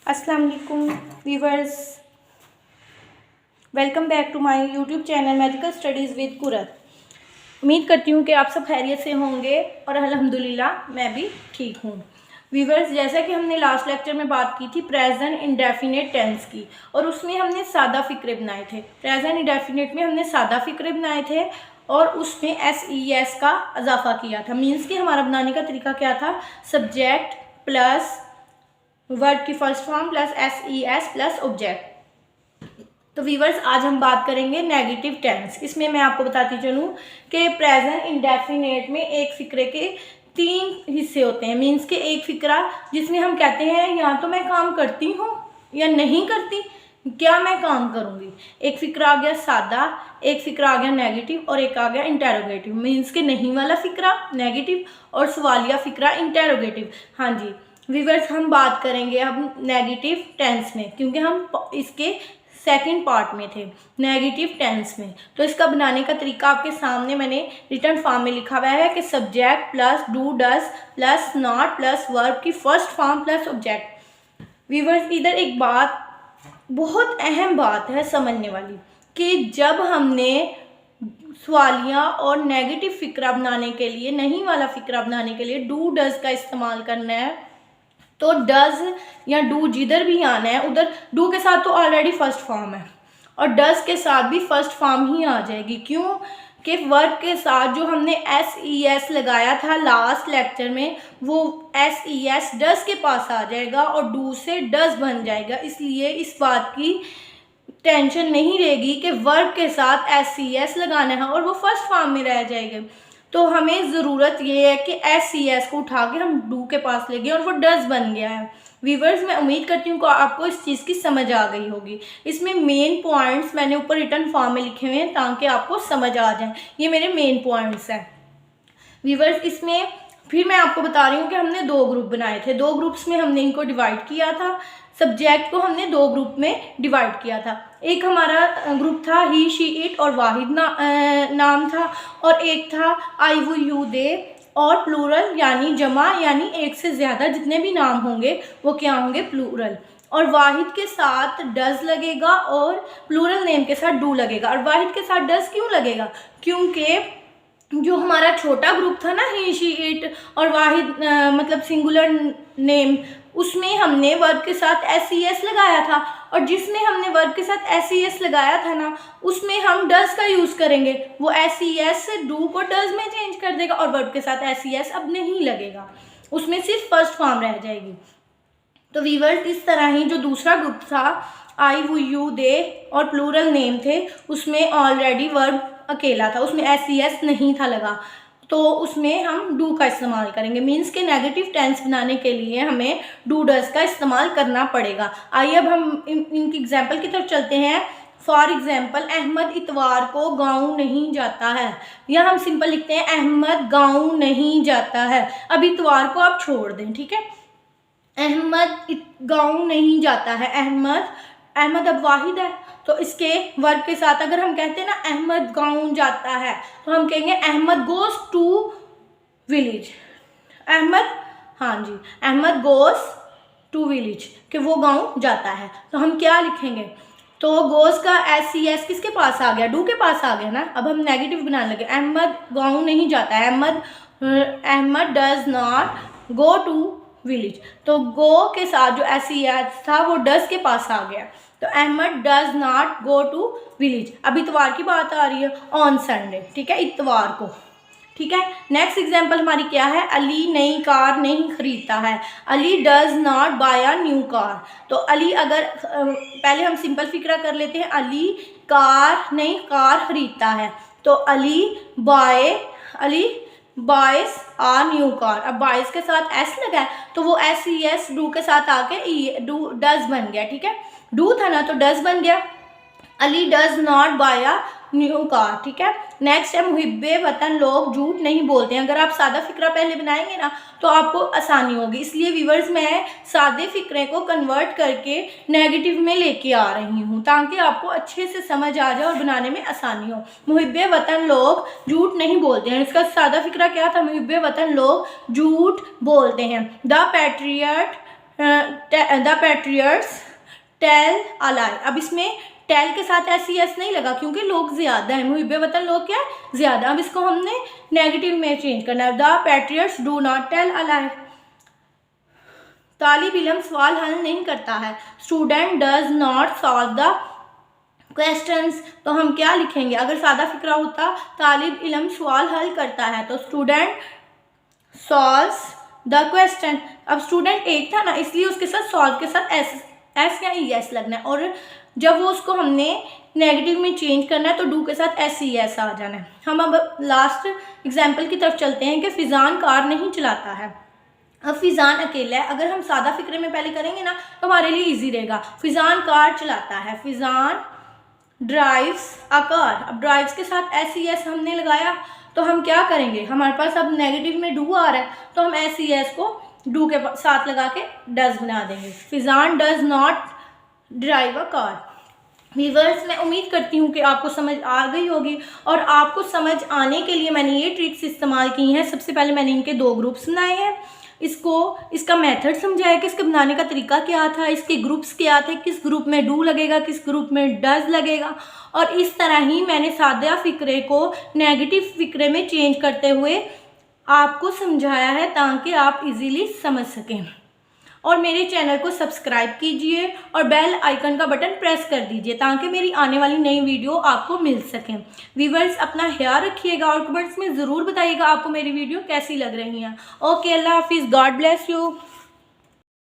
अस्सलाम वालेकुम viewers, welcome back to my YouTube channel magical studies with Qurat. उम्मीद करती हूँ कि आप सब खैरियत से होंगे और अल्हम्दुलिल्लाह मैं भी ठीक हूँ। व्यूवर्स, जैसा कि हमने लास्ट लेक्चर में बात की थी प्रेजेंट इंडेफिनिट टेंस की, और उसमें हमने सादा फ़िक्रे बनाए थे। प्रेजेंट इंडेफिनिट में हमने सादा फ़िक्रे बनाए थे और उसमें SES का इजाफा किया था। मीन्स कि हमारा बनाने का तरीका क्या था, सब्जेक्ट प्लस वर्ब की first form plus SES plus object. तो वीवर्स, आज हम बात करेंगे नेगेटिव टेंस। इसमें मैं आपको बताती चलूँ कि प्रेजेंट इंडेफिनिट में एक फ़िक्रे के 3 हिस्से होते हैं। मीन्स के एक फ़िक्रा जिसमें हम कहते हैं या तो मैं काम करती हूँ या नहीं करती, क्या मैं काम करूँगी। एक फ़िक्रा आ गया सादा, एक फ़िक्रा आ गया नेगेटिव और एक आ गया इंटेरोगेटिव। मीन्स के नहीं वाला फ़िक्रा नेगेटिव और सवालिया फ़िक्रा इंटेरोगेटिव। हाँ जी व्यूअर्स, हम बात करेंगे अब नेगेटिव टेंस में, क्योंकि हम इसके सेकंड पार्ट में थे नेगेटिव टेंस में। तो इसका बनाने का तरीका आपके सामने मैंने रिटर्न फॉर्म में लिखा हुआ है कि subject plus do does plus not plus verb की first form plus object. Viewers, इधर एक बात, बहुत अहम बात है समझने वाली, कि जब हमने सवालिया और नेगेटिव फ़िक्रा बनाने के लिए, नहीं वाला फ़िक्रा बनाने के लिए डू डस का इस्तेमाल करना है, तो डज या डू जिधर भी आना है उधर डू के साथ तो ऑलरेडी फर्स्ट फॉर्म है और डज के साथ भी फर्स्ट फॉर्म ही आ जाएगी। क्यों कि वर्ब के साथ जो हमने SES लगाया था लास्ट लेक्चर में, वो SES डज के पास आ जाएगा और डू से डज बन जाएगा। इसलिए इस बात की टेंशन नहीं रहेगी कि वर्ब के साथ SES लगाना है और वो फर्स्ट फॉर्म में रह जाएगा। तो हमें ज़रूरत ये है कि SES को उठा के हम डू के पास ले गए और वो डज बन गया है। व्यूवर्स, मैं उम्मीद करती हूँ कि आपको इस चीज़ की समझ आ गई होगी। इसमें मेन पॉइंट्स मैंने ऊपर रिटर्न फॉर्म में लिखे हुए हैं ताकि आपको समझ आ जाए। ये मेरे मेन पॉइंट्स हैं व्यूवर्स। इसमें फिर मैं आपको बता रही हूँ कि हमने 2 ग्रुप बनाए थे। 2 ग्रुप्स में हमने इनको डिवाइड किया था। सब्जेक्ट को हमने 2 ग्रुप में डिवाइड किया था। एक हमारा ग्रुप था ही शी इट और वाहिद नाम था, और एक था आई वो यू दे और प्लूरल यानी जमा, यानी एक से ज़्यादा जितने भी नाम होंगे वो क्या होंगे, प्लूरल। और वाहिद के साथ डज लगेगा और प्लूरल नेम के साथ डू लगेगा। और वाहिद के साथ डज क्यों लगेगा, क्योंकि जो हमारा छोटा ग्रुप था ना ही शी इट और वाहिद मतलब सिंगुलर नेम, उसमें हमने वर्ब के साथ SES लगाया था, और जिसमें हमने वर्ब के साथ SES लगाया था ना, उसमें हम डज का यूज़ करेंगे। वो SES से डू को डज में चेंज कर देगा और वर्ब के साथ SES अब नहीं लगेगा, उसमें सिर्फ फर्स्ट फॉर्म रह जाएगी। तो वीवर्स, इस तरह ही जो दूसरा ग्रुप था आई वो यू दे और प्लूरल नेम थे, उसमें ऑलरेडी वर्ब अकेला था, उसमें SES नहीं था लगा, तो उसमें हम डू का इस्तेमाल करेंगे। मीन्स के नेगेटिव टेंस बनाने के लिए हमें डू डज का इस्तेमाल करना पड़ेगा। आइए अब हम इनकी एग्जाम्पल की तरफ चलते हैं। फॉर एग्जाम्पल, अहमद इतवार को गाँव नहीं जाता है, या हम सिंपल लिखते हैं अहमद गाँव नहीं जाता है। अब इतवार को आप छोड़ दें, ठीक है। अहमद गाँव नहीं जाता है, अहमद अब वाहिद है, तो इसके वर्ब के साथ अगर हम कहते हैं ना अहमद गाँव जाता है, तो हम कहेंगे Ahmad goes to village. Ahmad, हाँ जी, अहमद गोज टू विलेज, कि वो गाँव जाता है। तो हम क्या लिखेंगे, तो गोज का SES किसके पास आ गया, डू के पास आ गया ना। अब हम नेगेटिव बनाने लगे, अहमद गाँव नहीं जाता है, Ahmad does not go to village. तो गो के साथ जो SES था वो डज के पास आ गया, तो Ahmad does not go to village. अब इतवार की बात आ रही है, ऑन संडे, ठीक है, इतवार को, ठीक है। नेक्स्ट एग्जाम्पल हमारी क्या है, अली नई कार नहीं खरीदता है, Ali does not buy a new car. तो अली, अगर पहले हम सिंपल फिक्रा कर लेते हैं, अली नई कार खरीदता है, तो अली बायस आ न्यू कार। अब बायस के साथ S लगा है, तो वो SES डू के साथ आके डू डज बन गया, ठीक है। डू था ना तो डज बन गया। Ali does not buy a new car, ठीक है। नेक्स्ट है मुहिब्बे वतन लोग झूठ नहीं बोलते हैं। अगर आप सादा फिक्रा पहले बनाएंगे ना तो आपको आसानी होगी, इसलिए व्यूवर्स मैं सादे फिक्रे को कन्वर्ट करके नेगेटिव में लेके आ रही हूँ ताकि आपको अच्छे से समझ आ जाए और बनाने में आसानी हो। मुहिब्बे वतन लोग झूठ नहीं बोलते हैं, इसका सादा फिक्रा क्या था, मुहिब्बे वतन लोग झूठ बोलते हैं। The patriot the patriots tell a lie. अब इसमें टेल के साथ SES नहीं लगा क्योंकि लोग ज़्यादा हैं, मुहिब वतन लोग क्या है ज़्यादा। अब इसको हमने नेगेटिव में चेंज करना है, the patriots do not tell a lie. तालिब इल्म सवाल हल नहीं करता है, student does not solve the questions. तो हम क्या लिखेंगे, अगर सादा फिक्रा होता तालिब इल्म सवाल हल करता है तो स्टूडेंट सॉल्व्स द क्वेश्चन। अब स्टूडेंट एक था ना, इसलिए उसके साथ सॉल्व के साथ एस या ES लगना है, और जब वो उसको हमने नेगेटिव में चेंज करना है तो डू के साथ SES आ जाना है। हम अब लास्ट एग्जाम्पल की तरफ चलते हैं कि फिजान कार नहीं चलाता है। अब फिजान अकेला है, अगर हम सादा फिक्रे में पहले करेंगे ना तो हमारे लिए इजी रहेगा। फिजान कार चलाता है, फिजान ड्राइव्स अ कार। अब ड्राइव्स के साथ SES हमने लगाया तो हम क्या करेंगे, हमारे पास अब नेगेटिव में डू आ रहा है तो हम SES को डू के साथ लगा के डज बना देंगे। Fizaan does not drive a car. Viewers, मैं उम्मीद करती हूँ कि आपको समझ आ गई होगी, और आपको समझ आने के लिए मैंने ये ट्रिक्स इस्तेमाल की हैं। सबसे पहले मैंने इनके 2 ग्रुप्स बनाए हैं, इसका मेथड समझाया कि इसके बनाने का तरीका क्या था, इसके ग्रुप्स क्या थे, किस ग्रुप में डू लगेगा, किस ग्रुप में डज लगेगा, और इस तरह ही मैंने सादा फिक्रे को नेगेटिव फिक्रे में चेंज करते हुए आपको समझाया है ताकि आप इजीली समझ सकें। और मेरे चैनल को सब्सक्राइब कीजिए और बेल आइकन का बटन प्रेस कर दीजिए ताकि मेरी आने वाली नई वीडियो आपको मिल सके। व्यूअर्स, अपना ख्याल रखिएगा और कमेंट्स में ज़रूर बताइएगा आपको मेरी वीडियो कैसी लग रही है। ओके, अल्लाह हाफिज़, गॉड ब्लेस यू।